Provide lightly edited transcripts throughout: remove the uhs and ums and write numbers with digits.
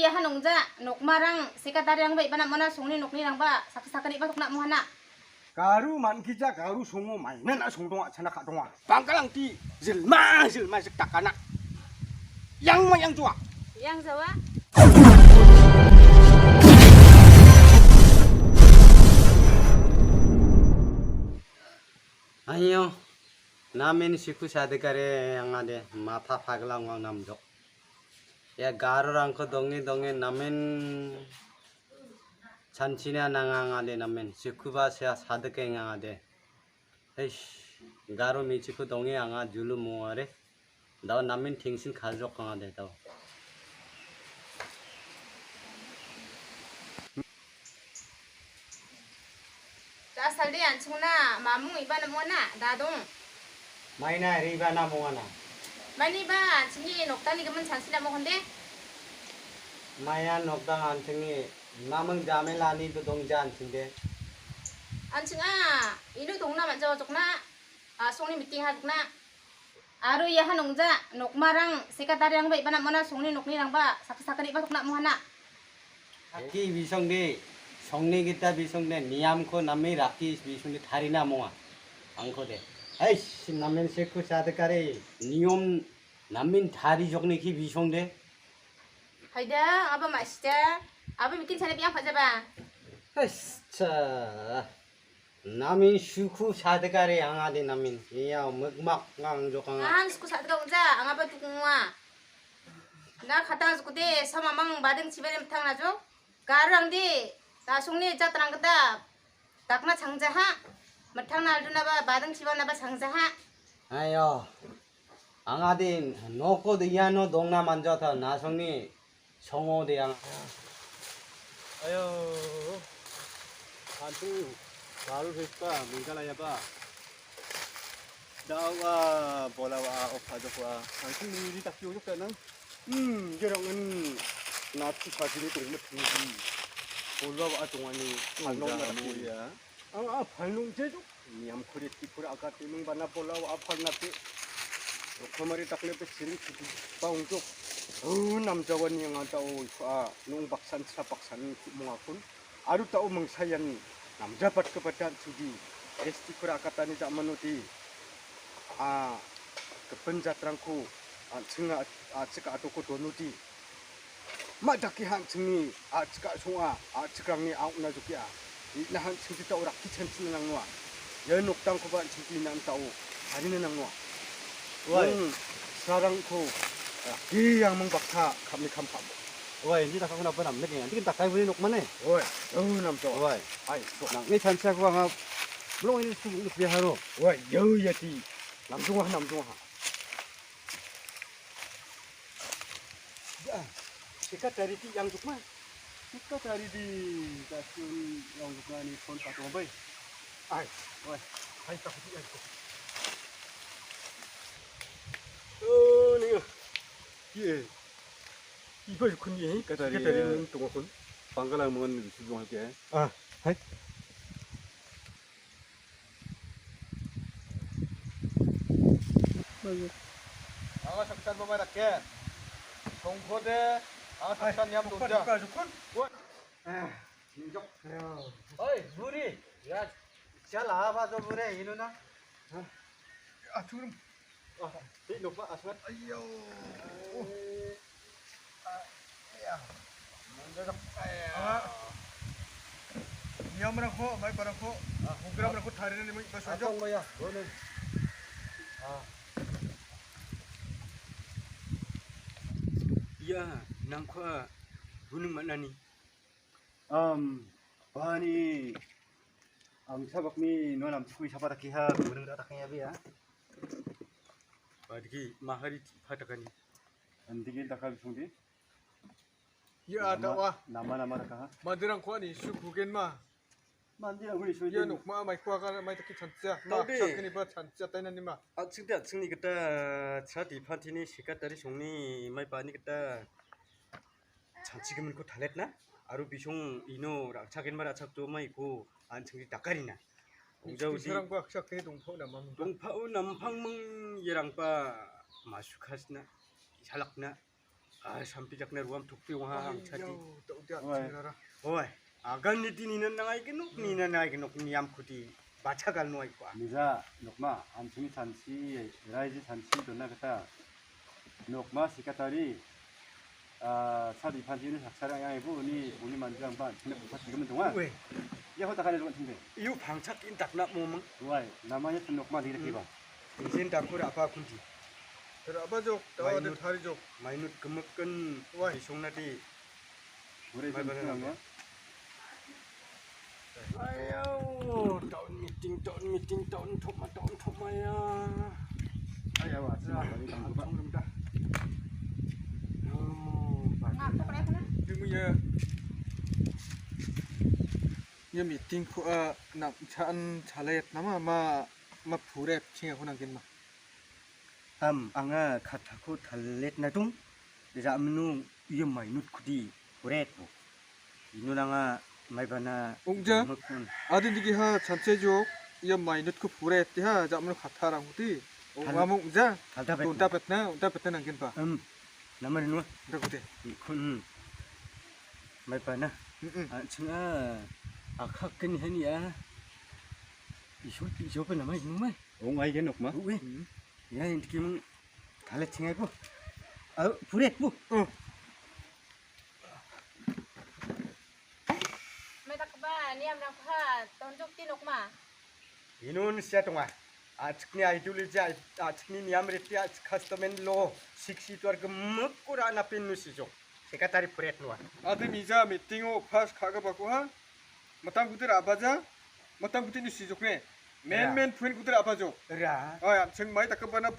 ya hanung ja nok marang sekretariang bai bana mana sungni nokni rangba sakni ba thokna mohana garu man kija garu songo mai na songdong chana kha dong bangkalang ti jelma sek takana yang ma yang jua yang jawa 아니요. 나면 식구 사대가래 양아데 마타 파글랑 왕 남족. 야 가르랑 그 동네 나면 잔치냐 나강아데 나면 식구바샤 사대가 양아데. 에이씨 가르 미치고 동네 양아 줄루 모아래. 나 나면 팅신 가족 강아데 다. saldi anchungna mamung ibana mona dadong 마이나 리바나 모아나. mani ba anchungi noktani gaman chansila mohonde 마야 녹당 안팅이 남은 자멜라니 도 동자 안팅데. anchunga inu dongna manjo jokna songni meeting hadukna aru ya hanung ja nok marang sekretariang bai bana mana songni nokni rangba sakni ba thokna mohana 기 위성대 성내기다 비성대 니암코 남미 라키 비성대 다리나 모아 앙코데 아이씨 남면 세코 사드까레 니옴 남민 다리 적네 기 비성대 haida aba masja aba meeting chale biang phajaba 아이씨 차 남민 슈쿠 사드까레 앙아데 남민 이야 먹막 앙조강 ang suku sadga unja ang aba tukungwa na khatang suku de samamang badeng chibere mthang najo garang di na sungni jatrang kada dakna changjaha mathang nalduna ba badeng chibana ba changjaha 아요 앙아딘 노코 디야노 동나 만져타 나성니 성호대 양 ayo antu garu hesta mingala ya ba dawa bolawa ofajo kwa antu ni tak yo yok nang jerongin natu sajini tungmu tinggi bolawa atungani palong na ya palong jejo niam khore tikura akati ming bana bolawa apalnati rokomari takle pe siring paungjuk namjawan yang atau nung baksan sapaksan mungakun aru tau mengsayan namjabat kepada sudi esti kurakatani jak manuti kepenjatrangku cenga ceka atoko donuti madaki han cengi ceka songa cekrangni auna jukia nahan cengti tau rakki cencin nangwa ya noktang ko ban cengti nan tau hari nangwa wai sarang ko yang mengbakha kami kampa 와이 니 다가 나빠 남네 그냥 니 다가 버리 녹만해 oi namjo 와이 ai 니 찬차고 가 물론 이 수고 비하로 oi yati namjungha ya sikat dari ti yang jukma sikat dari di stasiun yang jukma ni kon patung bai ai oi hai tak ti ai ni ye 이거 군이 까다리는 동호군 방가랑 먹은 수중할게 하이 아가 석산 먹어 놨게 동포대 아가 석산 냠 동자 진정 어이 물이 야잘 나와봐 줘 물에 이누나 지금 이 높아 아스가 아이요 Niamrako, mai parako, hugramrako tharine ni bas aja. 뭐야 너는 Ya, nangkwa gunung mana ni? Bani sabak ni no nam chui sapa takiha gunung dak taknya bi ya. Badiki mahari patakani. Andigi takal sungdi. Ya dawa Nama takah. madirang ko ni su kugen ma Mandi aku ni ya nuk ma mai kwa ka mai taki chancha ma chakni ba chancha taina ni ma 아측대 아측니 그때 차디 파티니 시카다리 종니 마이 바니 그때 잔치금은 고 달랬나? 아루 비숑 이노 락차겐 말 아착도 마이고 안층디 닭가리나 옹자우디 사람 kwa chakni dongpho na ma 동파우 남팡멍 예랑빠 마슈카스나 살락나 sampi jak neruam tukpi wah ang chati tau dia Oi. rara oi agan ni tini nan nangai genuk ni nan nangai genuk niam kuti baca gal noi kwa 미자 녹마 안중이 잔치 라이지 잔치 도나 그다 녹마 시카타리 사디 판티는 작사랑 양이고 우리 만주랑 반 근데 부터 지금은 동안 we 야 호다 가는 동안 tunde iu phangchak in tak na momang wai namanya 녹마 디르기 봐 izin dakur apa kunti 그래 아바족 나와도 다리족 mainut gemekken Woi. isong na di 우리 Mai bana 좀 nama. ayo tahun meeting tahun thoma ya 아야 와 지금 머리 담고 봐 다 oh Ngap tok rek na. 지금 야 미팅 코아 남찬 잘했 나마 마 부랩 칭해 호나긴 마 anga kataku thalet na tung ja menu iya mainut kudi kuret bu inu langa mai bana 옹자 mekun 아든지기 하 잔체족 야 마이넛 그 부랩 때하 잠을 카타랑 후디 오마몽 옹자 kalda bet 운다 뱉나 난긴 봐 namar nu 그러고대 kun mai bana chunga akhakin henia isu pa namai nu mai 옹아이게 녹마 we ya inti mung thalet chingai bu kuret bu May takba niam rang kha tonjok tinok ma. inun sia tonga achkni ideology achkni niamreti customen lo siksi tuar gemek kura na pinnu sijo sekatari kuret nuan 아들 미자 미팅오 파스 카가 바고 하 마땅 구들 아바자 마땅 구들 니시족네 맨맨 푸엔 구들 아바죠 ra 아 정 마이 딱까바나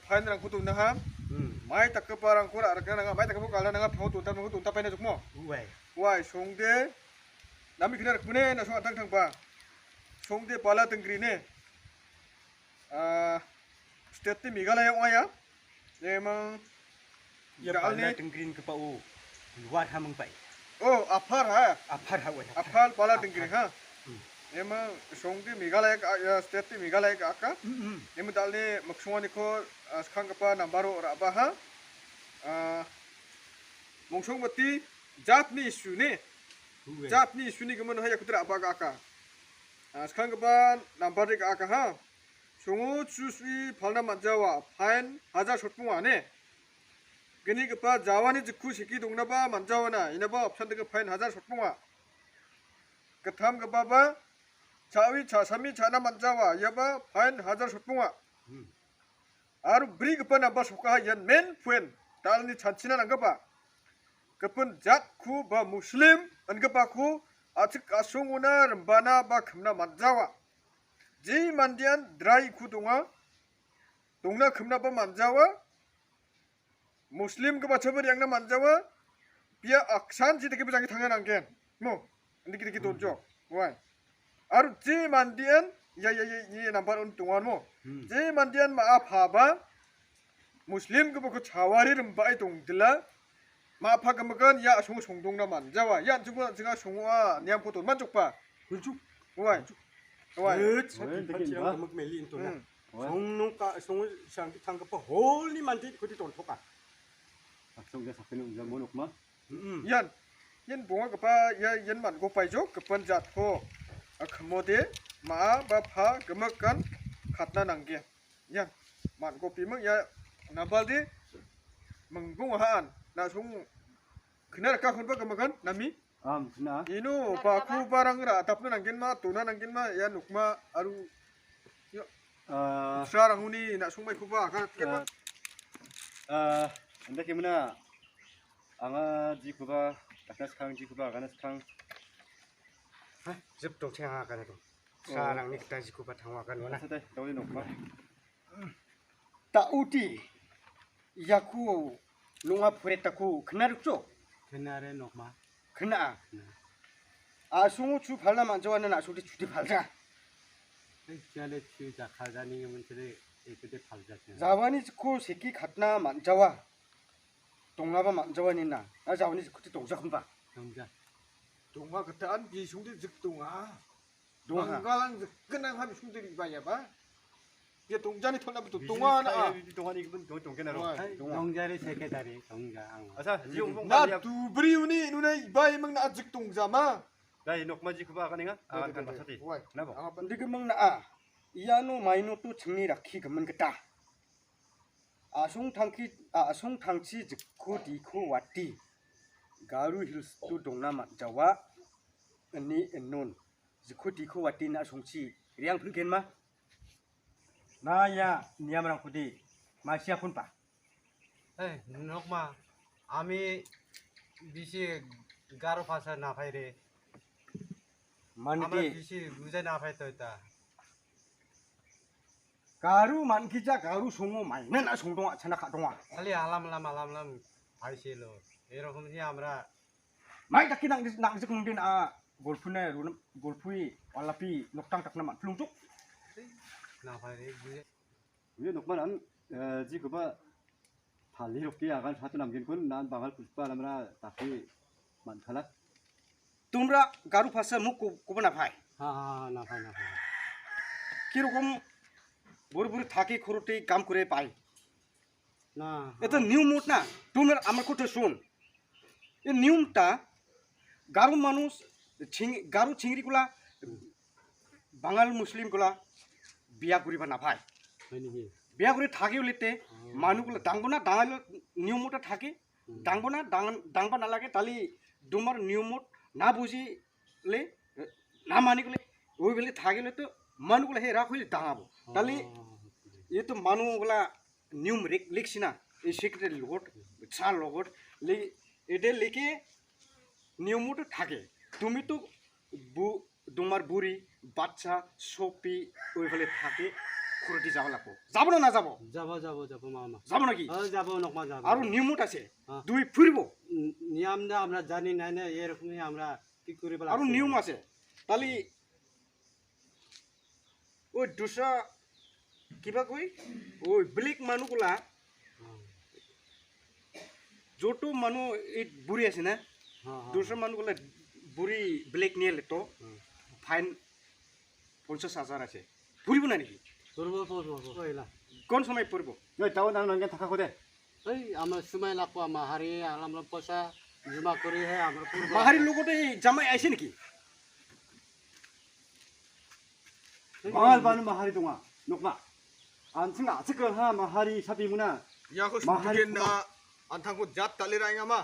파인랑 구도 나하 마이 딱까바랑 코라 아라카나가 마이 딱까보 갈라나가 평도 돈타 파이나 족모 we 와이 송데 남이 그날 군에 나 송아 탕탕바 송데 발라 등그리네 스테트 미갈라야 와야 네망 ya palna tengkrin ke pau luar hamang pai 오 아파라 apar hawe 아팔 발라 등그리 하 네망 송데 미갈라야 스테트 미갈라야 아까 Nemu dalne maksungani ko sekarang kapa nambaro rabaha mongsong mati Japanese issue ni Japanese issue ni kemen haya kutra apa aka sekarang kapa nambari ka aka ha songo susui palna manjawa pain haja shotpung ane geni kapa jawani jikku siki dongnaba manjawana inaba option de pain haja shotpung wa ketam kapa ba 자위 자삼이 자나 만자와 야바 파인 하자 소풍아 아루 브리그 빠나바 소카 연맨 푸엔 달니 잔치나 안가바 급은 자쿠 바 무슬림 안가바쿠 아측 아송우나 름바나 바 금나 만자와 지 만디안 드라이 쿠동아 동나 금나 바 만자와 무슬림 그 바처버 양나 만자와 비아 악산 지데게 비장이 당연한 게뭐 니기디기 돈죠 와 aru je mandian ya nambar untungan mo je mandian ma phaba muslim ko ko chawari rum bai dong dila ma pha gamagan ya songdong na man jawa ya jungwa jinga songwa niam photo man jokpa kuljuk wai gemek meli intona song ka song sang thang ka holi mandi kudi ton thoka 박성대 사건은 운전 뭐 녹마 yan bonga kapa ya yan man go pai jo kapan jat ko akhamode ma ba pha gamakan khatna nangge yan man go pi mang ya nabaldi manggung haan na sung kena ka khon ba gamakan nami 그나 inu baku barang ra tapna nanggen ma tuna nanggen ma ya nukma aru sarang uni na sung mai kuba ka kepa 근데 기문아 앙아 지구바 아카스캉 지구바 아가나스캉 zep tong chang ka na to sarang ni kita jiku pa thangwa kan wana 사대 너희 녹마 ta uti yaku lunga pureta ku knarukcho 그날에 녹마 kena asungu chu phalna manjawana na sudi chuti phalja 지안에 치자 가자니 문제를 이때 발자지 zawani ko seki khatna manjawa 동나바 manjawani na zawani kuti dongja khumba 정자 동화 그때안 비숭들 즉동아 동화 동가랑 끝난 하비 숭들이 봐야 봐 야 동자니 털나 부터 동아 나. 동안이 그분 동계나로. 동자리 세계다리 동자 아사 지용 나 두브리우니 눈에 이바이 먹나 아직 동자마. 나이 녹마지 그바 아가니가 아간 간 바사티. 나보. Ndi gemang na a. Iyano maino tu chingni rakhi gemen keta. Asung thangchi jikko dikho wati. Garu hills tu dongnama Jawa. Ani enon. Jikko dikho wati na asungchi. Riang phulken ma. 나야 니야마랑 쿠디 마시아 푼파. এই নকমা আমি বেশি গারো ভাষা না পাই রে আমরা Manki বেশি বুঝাই না পাই তো এটা garu mankija garu songo mainen a songdonga chana khadonga. খালি আলাম পাইছিল এরকমই আমরা Mai taki nang jikung din a golfune runam golfui walapi noktang takna mat plungtuk. না পাই রে বুঝে 왜 녹만한 지금아 달리롭게 아간 사투 남긴 건난 방할 부스바람나 다시 많다라 Tumra garu phasa muk kubana phai. হ্যাঁ হ্যাঁ না পাই কিরকম বড় বড় থাকে খরতে কাম করে পাই না এটা নিয়ম মোট না তুমি আমার কথা শুন এই নিয়মটা গারো মানুষ গারো চিংড়ি গুলা বাঙাল মুসলিম গুলা বিয়া করিবা না ভাই হয় নাকি বিয়া করে থাকে উলিতে মানুষগুলো দাঙ্গো না দাঁড়ালে নিয়মটা থাকে দাঙ্গো না দাঙ্গবা না লাগে তাহলে তোমার নিয়ম না বুঝিলে না মানি গেলে ওই বেলে থাকিলে তো মানুষগুলো হে রাখ হইলে দাঁড়াবো তাহলে ये तो मानु वाला नियम लिखसी ना ये सिक्रेट लगट छाल लगट ले एडे लेके नियम तो থাকে তুমি তো তোমার বুড়ি বাচ্চা সপি ওই ফলে থাকে খরটি যাব লাগবো যাব না যাব যাব মামা যাব নাকি যাব নকমা যাব আর নিয়ম আছে দুই ফুরিব নিয়মটা আমরা জানি না না এরকমই আমরা কি করিব আর নিয়ম আছে তাহলে ওই দুসা কিবা কই ওই ব্ল্যাক মানুগুলা যত মানু এই বুড়ি আছে না দুসরা মানুগুলা বুড়ি ব্ল্যাক নিয়ে তো ফাইন 50,000 আছে পুরিব না নাকি পড়ব কইলা কোন সময় পড়ব 너 따고 나는 남긴 탁하고대 এই আমার সময় লাগবো আমার হারি আমরা পয়সা জমা করি হে আমরা পড়ব মাহারি লোকতে জামাই আইছে নাকি 망할 바는 마하리 동아 녹마 안승아 아츠거 하 마하리 샤비무나 야고 마하리 나 안탕고 잣 달리라잉아마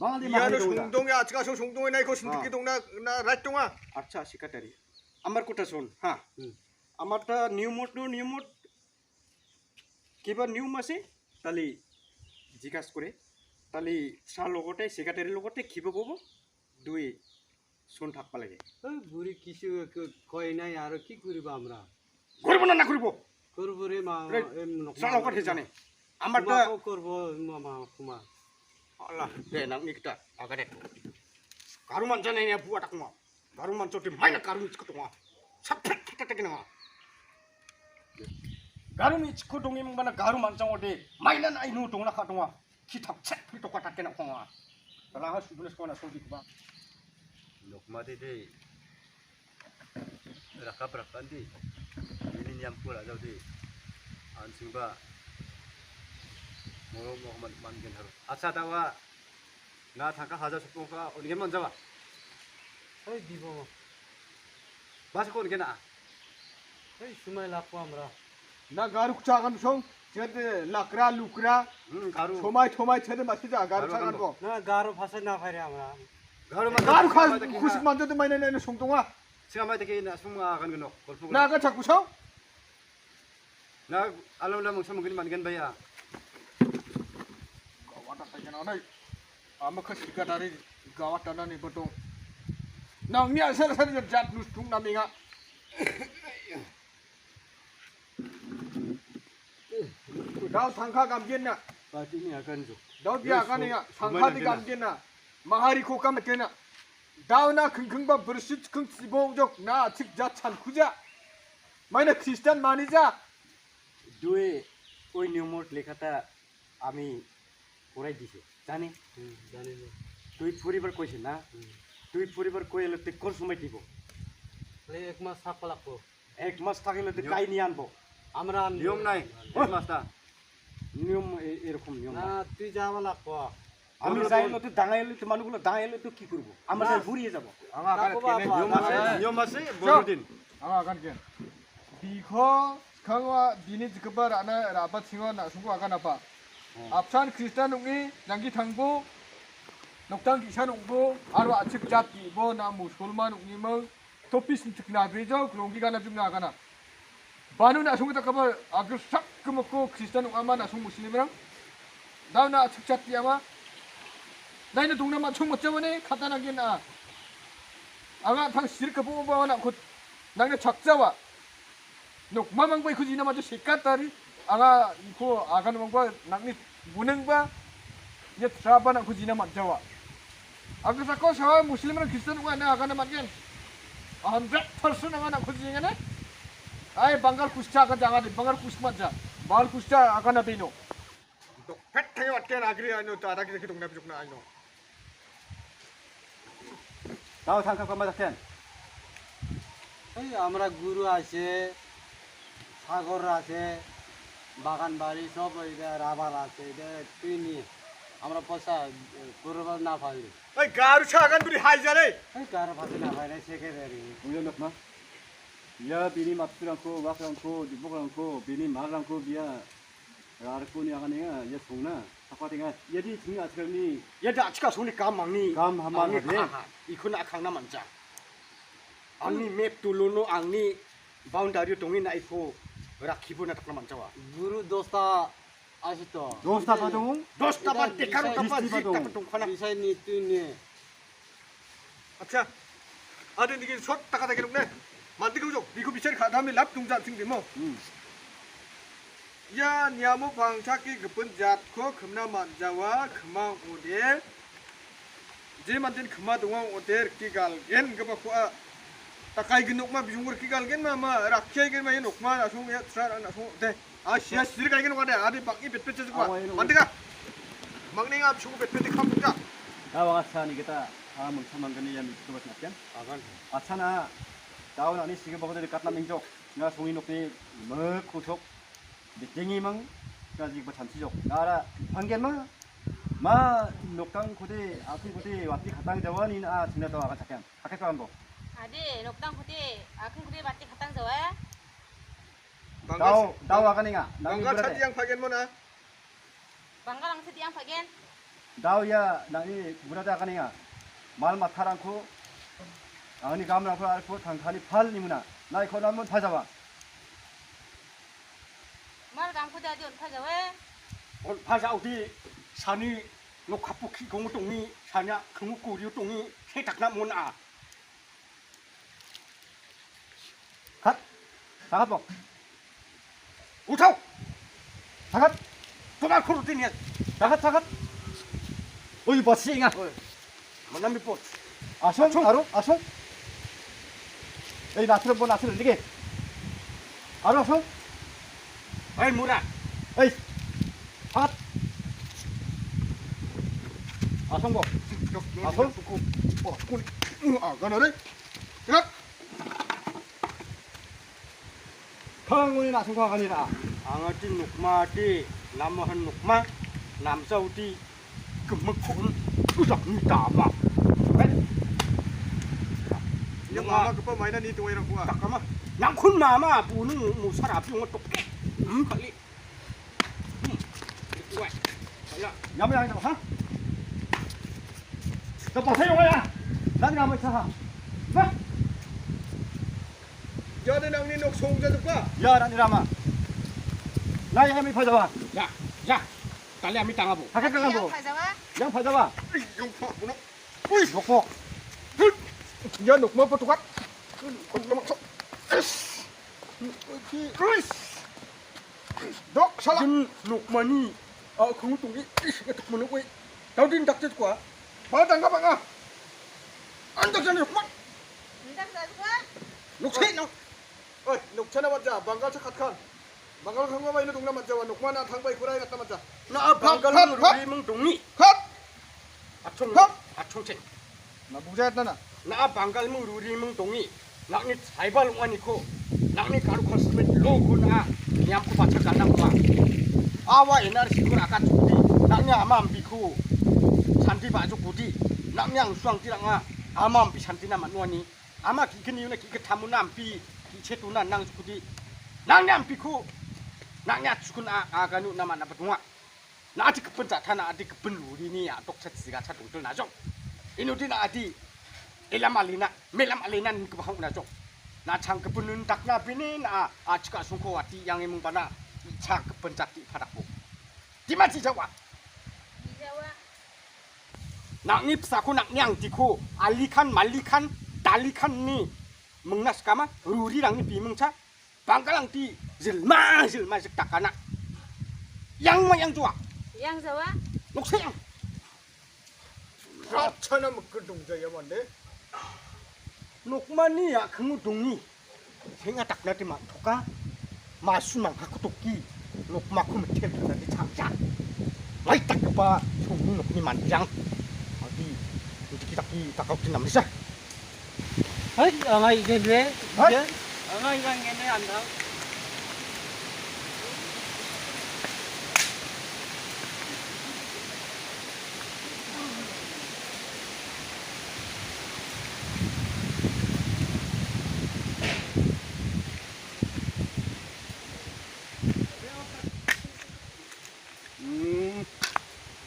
망하리 이하로 마하리 동아 송동에 아치가 송동에 나이고 신득기 동나 나 라이동아 আচ্ছা শিকাটারি আমার কথা শুন হ্যাঁ আমারটা নিয়মত কিবা নিয়ম আছে তালি জিজ্ঞাসা করে তালি সার লগতে সেক্রেটারি লগতে খিব কব দুই শুন থাকবা লাগে ওই বুড়ি কিছু কই নাই আর কি করিব আমরা করব না করব করব রে মা সার লগতে জানে আমারটা করব মামা কুমা আল্লাহ দে না নিকটা আগারে 가루만 전에 내 부하다 그만 가루만 저기 많이 가루 있고 동아 삽탁탁탁탁이나 가루미 치고 동이 먹나 가루만 정어디 많이 나 이노 동나 가 동아 기탑 책 똑같았게나 공아 라하 수분에서 거나 소디 봐 녹마데데 라카브라칸디 이닌 얌푸라 저디 안승바 모하mmad 만겐 하루 아차다와 나 잠깐 하자 싶은가 어디게 먼저 와 এই দিব 마스크 어디게 나 এই সময় লাগবো আমরা 나 가루 차간 송 저데 라크라 루크라 가루 토마이 저데 마시자 가루 차간 거 না গারো ভাষা না পাই রে আমরা 가루만 가루 가 90만 저데 많이 내는 송동아 시간 많이 되게 나 숨아 가는 거 골프 나가 자꾸 성 나 알람람 멍청 먹긴 만겐 봐야 왔다 갔다 나나 아마 그 시가다리 가왔다나니 보통 나미야 살살 잡 누스퉁 나미가 다우 상카 감겐나 빠지니 약간 좀 다우 비야 가니야 상카디 감겐나 마하리 코감 때나 다우나 긍긍바 브르시 긍 시봉적 나 직자 찬 쿠자 마이나 크리스찬 마니자 দুই ওই নিয়মত লেখাটা আমি করাই দিছি জানি জানি তুই পরিবার কইছিস না তুই পরিবার কইলে তুই কোন সময় দিব এক মাস থাকবা লাগবো এক মাস থাকিলে তুই কাই নিয়ে আনবো আমরা নিয়ম নাই ওই মাস্টার নিয়ম এরকম নিয়ম না তুই যাওয়া লাগবো আমি যাইলে তো দাঁড়াইলে তো মানুষগুলো দাঁড়াইলে তো কি করব আমরা ঘুরিয়ে যাব নিয়ম আছে বড়দিন anga akan gen bikho khangwa bini jikba rana raba singo na sungu akan apa apsan kristan ungi nanggi thangbu noktang kisan ungbu aro achik jat ki bo na musulman ungi mong topis tikna bejo klonggi kana jumna akana banu na sungu takaba agir sak kumko kristan ungama na sung muslimrang dauna achik jat yama 나이는 동남아 총 멋져보네 간단하게 나 아가 당 시르카 뽑아나 곧 나는 작자와 녹마망바이 그지나 맞아 시까따리 아가 이코 아가는 망바 나니 무능바 이제 트라바나 그지나 맞자와 아그 사코 샤와 무슬림은 크리스찬과 나 아가는 맞겐 100% 아가나 그지냐네 아이 방갈 쿠스차 아가 장아데 방갈 쿠스 맞자 말 쿠스차 아가나 베노 또 팩탕에 왔게 나그리 아니노 또 아다기 그 동네 비족나 아니노 তাও থাকা কমা দেখেন এই আমরা গুরু আছে সাগর আছে বাগান বাড়ি সব এটা রাবার আছে এটা তুই নিয়ে আমরা পয়সা করবার না পাইলি এই গারু ছাগান বুড়ি হাই যারে এই কার ভাষা না পাইলে সেক্রেটারি 우리 넉마 야 비니 맞수랑코 와랑코 디보랑코 비니 말랑코 비야 라르코니 아가네가 야 송나 사과딩아 얘디 중이 아트니 얘들 아치가 손이 감망니 감 한마디 이코나 강나 만자 아니 맵 뚫로노 아니 바운다리 동이 나이코 라 기본나 탁나 만자와 গুরু দোস্তা আসি তো 노스타 파동 도스타 바테 카로 카파 지타 동카나 বিষয় নিয়ে তুই নিয়ে আচ্ছা আরে নিকে শট টাকা দেখে নে 만들고 줘 미국 비철 다음에 랍 동자 생기 뭐 야, 니아모 방차기 급은 잡고 금나 만자와 금마 오데 제 만든 금마 동안 오데 기갈겐 그바고 takai genuk mah bijungur kigal gen mah rakyai gen mah yenuk mah langsung ya serah langsung deh sia sendiri kali gen ada baki pet pet juga mandi ka mangning ab suku pet pet kam ka 나와 아차니 kita 아문 참만근이 야 미트 버스 났겐 아간 아차나 다운 아니 시게 버거들 갓나 민족 나 송이 녹디 뭐 고속 땡이망 가지 뭐 잔치족 나라 한겐마 마 녹당 고대 아피 고대 왔디 가당 자원이 아 지나다 와가 잠깐 학교 간보 아디 녹당 후디 아큰 구리 맞지 갔다 저와 다우 와가니가 bangga tadi yang bagian mana 방가랑 세디양 파겐 다우야 나니 무라다 가니가 말 마타랑코 아니 감랑코 알코 당칸이 팔니무나 나이 코나 한번 타자와 말 강푸디 아디 온타 저와 파자 어디 산이 녹카푸키 공무 동이 사냐 공무 꾸리 동이 세탁나 문아 갓 사갓보 우타오 사갓 도말 코르티니아 사갓 어이 버싱아 만남이 뽀 아송 아로 아송 에이 나트를 보 나트를 이게 아로 아송 아이 무라 에이 사갓 아송보 아송 아 가나래 야 강원이 나송과 가니라 앙아티 녹마티 남한 녹마 남사우티 금먹콘 우작니 따마 yang mama ke permainan itu yang gua 잠깐만 남콘 마마 부는 무사라 비용을 똑게 빨리 왜 달라 야무야무 하? 너 보세요 뭐야 나는 가면 있어 뭐? jadi nang ni nok song jatuh ka 야 나니라마 나이 해미 파자와 야야 달래 아미 땅아보 학교 가고 파자와 양 파자와 yang pak buno 녹포 ya nok mah petukat dok salah 진 녹마니 아 그거 동이 이게 딱 뭐는 왜 나도 닥쳐 거야 봐 당가 방아 안 닥잖아 nok mah 인당 사주와 녹세 녹 oi nok chana 맞자 방갈 착한 칸 방갈 강가 봐 이는 동남 맞자 녹 마나 당바이 구라이 갔다 맞자 나 방갈 우리 มึง 동이 컷 아총 아총체 나 부자였다 나 나 방갈 มึง 우리 มึง 동이 nak ni tribal wani ko nak ni karu konsumen lo ko na nyam ko baca kandang ma awa enar sikur akan cuti nak ni amam biku santi baju budi nak ni ang suang tiranga amam bi santi na manwani ama ki kini na ki ketamuna ampi ki chetuna nang cuti nang nyam biku nak ni sukun aganu nama na betunga na ati kepenca thana ati kepenluri ni ya tok set siga chat ungtul na jong inuti na ati elam alina melam alina ni ke bahang na jong na chang kepenun takna bini na achka sungko ati yang emung pana icha kepenca ti padaku di mati jawa Di Jawa. nak ni psaku nak nyang tiku alikan malikan talikan ni mengnas kama ruri lang ni bimeng cha bangkalang ti jelma jek takana yang ma yang jua Yang Jawa. nok sayang 라차나 먹고 동자야 뭔데? nok mani ya kengu dongi senga takna ti ma thoka masu mang haku toki nok maku metel ta di changja lai tak ba chung nok ni man yang adi untuk kita ki takau ti nam sa Hei, angai ini deh. Hei. Angai yang ini anda.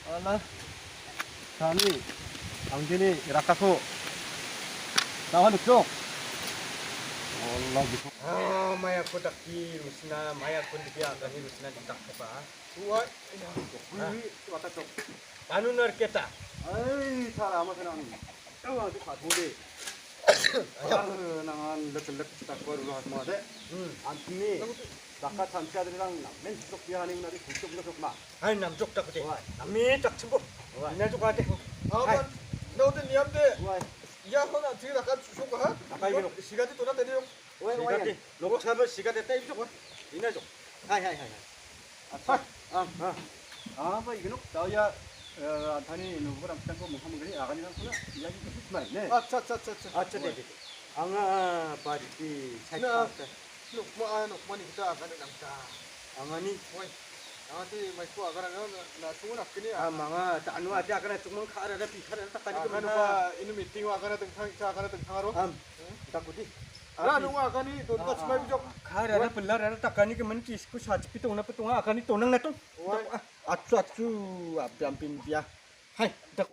Alah. Kami anggini rakaku. Tahan duk. Allah gitu. ah maya ko takki rusna maya ko dia kani rusna di tak ba 우와, Bui wata tok. anu nar keta Ai, salah ama senang. Tahu tu kat budi. Nangan lek-lek tak kuat rumah semua deh. Antini. Bakat sampai ada orang men sok dia ni nari kusuk kusuk mah. ai nam jok tak de nami tak chimbo ina jok ade 아만 너도 니한테 Wai. 야 허나 뒤에 나가 주소가 하? 나가 이거. 시간이 돌아 내려. sigati lok sabar sigati tay jok ina jok hai hai hai Apa ini nuk? Tahu ya. Tani nuk orang tangko Muhammad gani akan yang pula. Ya itu semai. Ne. 아, 차차차차. acha de anga pariti sai 나 녹만이 그다 가는 남자. angani 오이. 나한테 마이크 아가라가 나 좋은 학교니. amanga ta anu ada kana cuma khara da pi khara ta kani 아가는 봐 이놈 미팅 아가나 등탕 자 아가나 등탕하러. am takudi 나 누가 아가니 너가 주말 비적. khara da pelar da ta kani ke men kis ku sach pitong na pitong akani tonang na to 오이. atsu atsu ampin dia hai tak